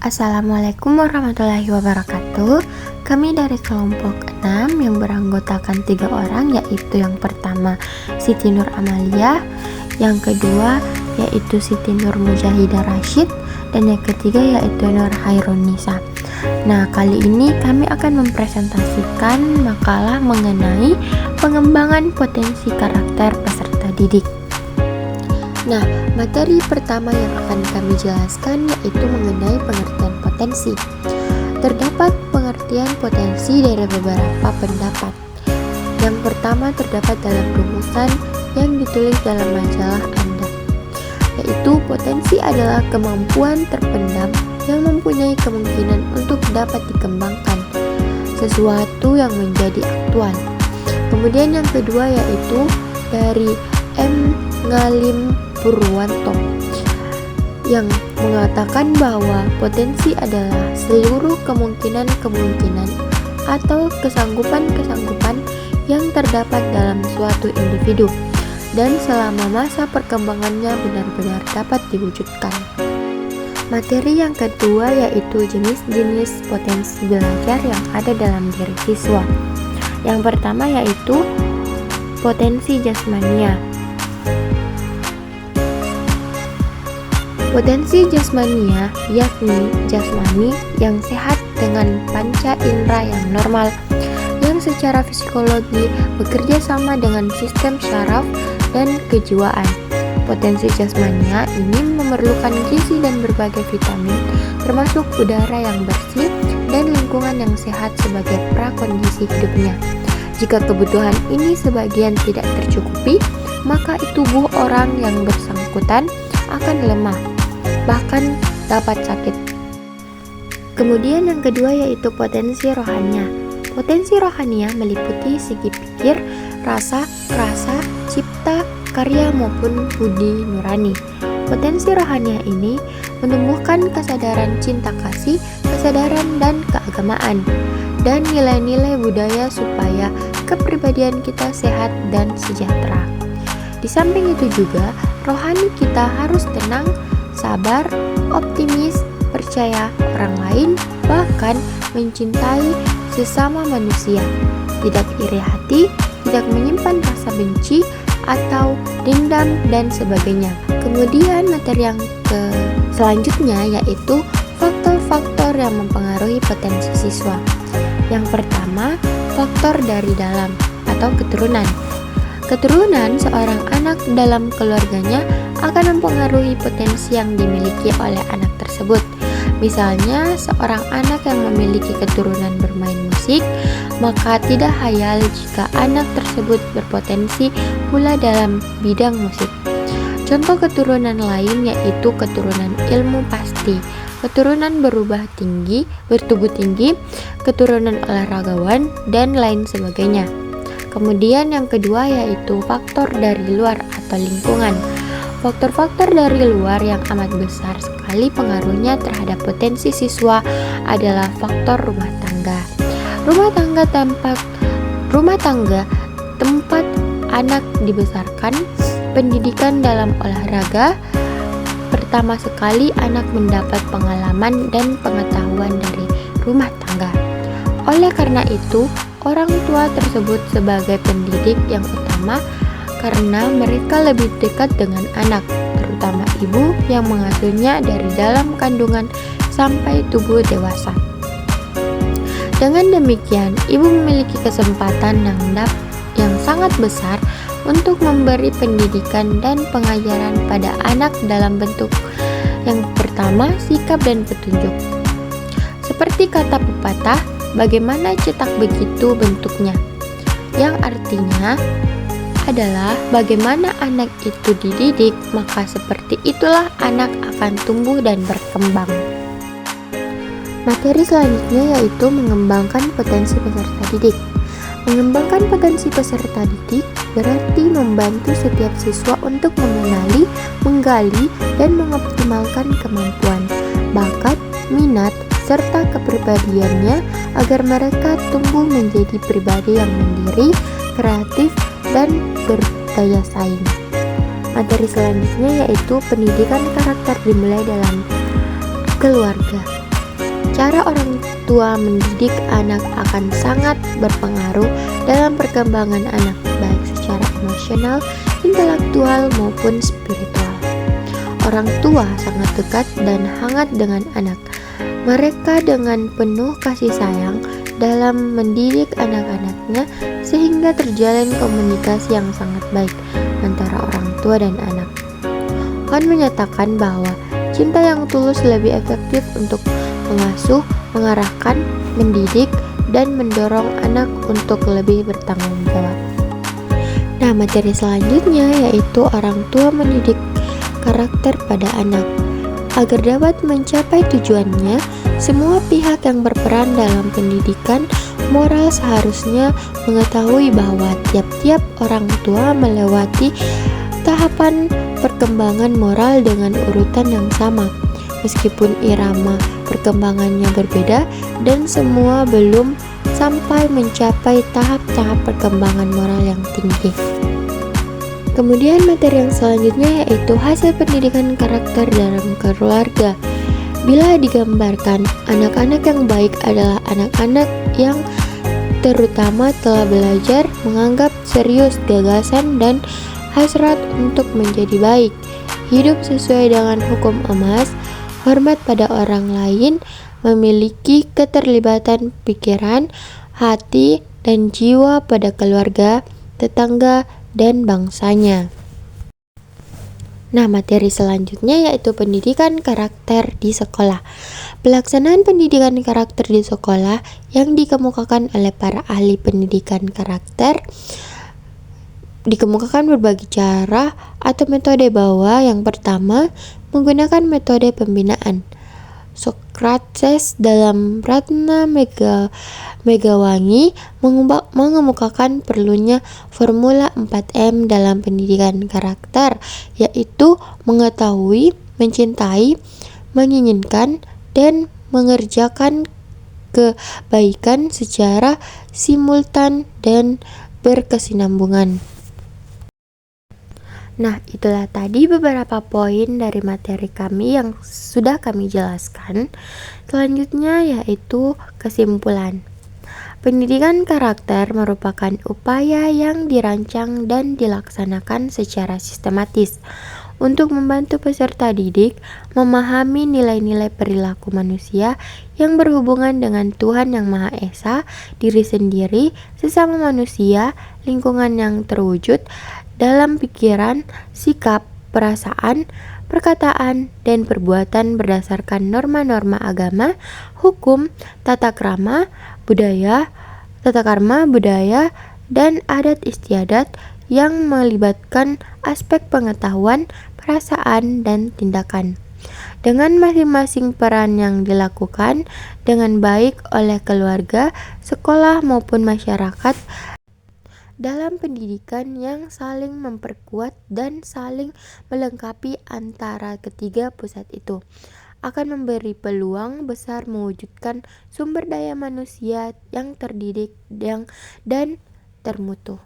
Assalamualaikum warahmatullahi wabarakatuh. Kami dari kelompok 6 yang beranggotakan 3 orang, yaitu yang pertama Siti Nur Amalia, yang kedua yaitu Siti Nur Mujahidah Rashid, dan yang ketiga yaitu Nur Hairunisa. Nah, kali ini kami akan mempresentasikan makalah mengenai pengembangan potensi karakter peserta didik. Nah, materi pertama yang akan kami jelaskan yaitu mengenai pengertian potensi. Terdapat pengertian potensi dari beberapa pendapat. Yang pertama terdapat dalam rumusan yang ditulis dalam majalah Anda, yaitu potensi adalah kemampuan terpendam yang mempunyai kemungkinan untuk dapat dikembangkan, sesuatu yang menjadi aktual. Kemudian yang kedua yaitu dari M. Ngalim Purwanto yang mengatakan bahwa potensi adalah seluruh kemungkinan-kemungkinan atau kesanggupan-kesanggupan yang terdapat dalam suatu individu dan selama masa perkembangannya benar-benar dapat diwujudkan. Materi yang kedua yaitu jenis-jenis potensi belajar yang ada dalam diri siswa. Yang pertama yaitu potensi jasmania. Potensi jasmania yakni jasmani yang sehat dengan panca indera yang normal, yang secara psikologi bekerja sama dengan sistem syaraf dan kejiwaan. Potensi jasmania ini memerlukan gizi dan berbagai vitamin, termasuk udara yang bersih dan lingkungan yang sehat sebagai prakondisi hidupnya. Jika kebutuhan ini sebagian tidak tercukupi, maka tubuh orang yang bersangkutan akan lemah, bahkan dapat sakit. Kemudian yang kedua yaitu potensi rohania. Potensi rohania meliputi segi pikir, rasa, cipta, karya maupun budi nurani. Potensi rohania ini menumbuhkan kesadaran cinta kasih, kesadaran dan keagamaan, dan nilai-nilai budaya supaya kepribadian kita sehat dan sejahtera. Di samping itu juga, rohani kita harus tenang, sabar, optimis, percaya orang lain, bahkan mencintai sesama manusia, tidak iri hati, tidak menyimpan rasa benci atau dendam dan sebagainya. Kemudian materi yang selanjutnya yaitu faktor-faktor yang mempengaruhi potensi siswa. Yang pertama, faktor dari dalam atau keturunan. Keturunan seorang anak dalam keluarganya akan mempengaruhi potensi yang dimiliki oleh anak tersebut. Misalnya, seorang anak yang memiliki keturunan bermain musik, maka tidak hayal jika anak tersebut berpotensi pula dalam bidang musik. Contoh keturunan lain yaitu keturunan ilmu pasti, keturunan bertubuh tinggi, keturunan olahragawan, dan lain sebagainya. Kemudian yang kedua yaitu faktor dari luar atau lingkungan. Faktor-faktor dari luar yang amat besar sekali pengaruhnya terhadap potensi siswa adalah faktor rumah tangga. Rumah tangga tempat anak dibesarkan, pendidikan dalam olahraga. Pertama sekali anak mendapat pengalaman dan pengetahuan dari rumah tangga. Oleh karena itu, orang tua tersebut sebagai pendidik yang utama karena mereka lebih dekat dengan anak, terutama ibu yang mengasuhnya dari dalam kandungan sampai tubuh dewasa. Dengan demikian, ibu memiliki kesempatan yang sangat besar untuk memberi pendidikan dan pengajaran pada anak dalam bentuk yang pertama, sikap dan petunjuk. Seperti kata pepatah, bagaimana cetak begitu bentuknya, yang artinya adalah bagaimana anak itu dididik, maka seperti itulah anak akan tumbuh dan berkembang. Materi selanjutnya yaitu mengembangkan potensi peserta didik. Mengembangkan potensi peserta didik berarti membantu setiap siswa untuk mengenali, menggali, dan mengoptimalkan kemampuan, bakat, minat, serta kepribadiannya agar mereka tumbuh menjadi pribadi yang mandiri, kreatif, dan berdaya saing. Materi selanjutnya yaitu pendidikan karakter dimulai dalam keluarga. Cara orang tua mendidik anak akan sangat berpengaruh dalam perkembangan anak, baik secara emosional, intelektual, maupun spiritual. Orang tua sangat dekat dan hangat dengan anak. Mereka dengan penuh kasih sayang dalam mendidik anak-anaknya sehingga terjalin komunikasi yang sangat baik antara orang tua dan anak. Tuhan menyatakan bahwa cinta yang tulus lebih efektif untuk mengasuh, mengarahkan, mendidik, dan mendorong anak untuk lebih bertanggung jawab. Nah, materi selanjutnya yaitu orang tua mendidik karakter pada anak. Agar dapat mencapai tujuannya, semua pihak yang berperan dalam pendidikan moral seharusnya mengetahui bahwa tiap-tiap orang tua melewati tahapan perkembangan moral dengan urutan yang sama, meskipun irama perkembangannya berbeda dan semua belum sampai mencapai tahap-tahap perkembangan moral yang tinggi. Kemudian materi yang selanjutnya yaitu hasil pendidikan karakter dalam keluarga. Bila digambarkan, anak-anak yang baik adalah anak-anak yang terutama telah belajar menganggap serius gagasan dan hasrat untuk menjadi baik, hidup sesuai dengan hukum emas, hormat pada orang lain, memiliki keterlibatan pikiran, hati, dan jiwa pada keluarga, tetangga, dan bangsanya. Nah, materi selanjutnya yaitu pendidikan karakter di sekolah. Pelaksanaan pendidikan karakter di sekolah yang dikemukakan oleh para ahli pendidikan karakter dikemukakan berbagai cara atau metode bahwa yang pertama menggunakan metode pembinaan. Socrates dalam Ratna Megawangi mengemukakan perlunya formula 4M dalam pendidikan karakter, yaitu mengetahui, mencintai, menginginkan, dan mengerjakan kebaikan secara simultan dan berkesinambungan. Nah, itulah tadi beberapa poin dari materi kami yang sudah kami jelaskan. Selanjutnya yaitu kesimpulan. Pendidikan karakter merupakan upaya yang dirancang dan dilaksanakan secara sistematis untuk membantu peserta didik memahami nilai-nilai perilaku manusia yang berhubungan dengan Tuhan Yang Maha Esa, diri sendiri, sesama manusia, lingkungan yang terwujud dalam pikiran, sikap, perasaan, perkataan, dan perbuatan berdasarkan norma-norma agama, hukum, tata krama, budaya, dan adat istiadat yang melibatkan aspek pengetahuan, perasaan, dan tindakan. Dengan masing-masing peran yang dilakukan dengan baik oleh keluarga, sekolah, maupun masyarakat, dalam pendidikan yang saling memperkuat dan saling melengkapi antara ketiga pusat itu, akan memberi peluang besar mewujudkan sumber daya manusia yang terdidik dan termutu.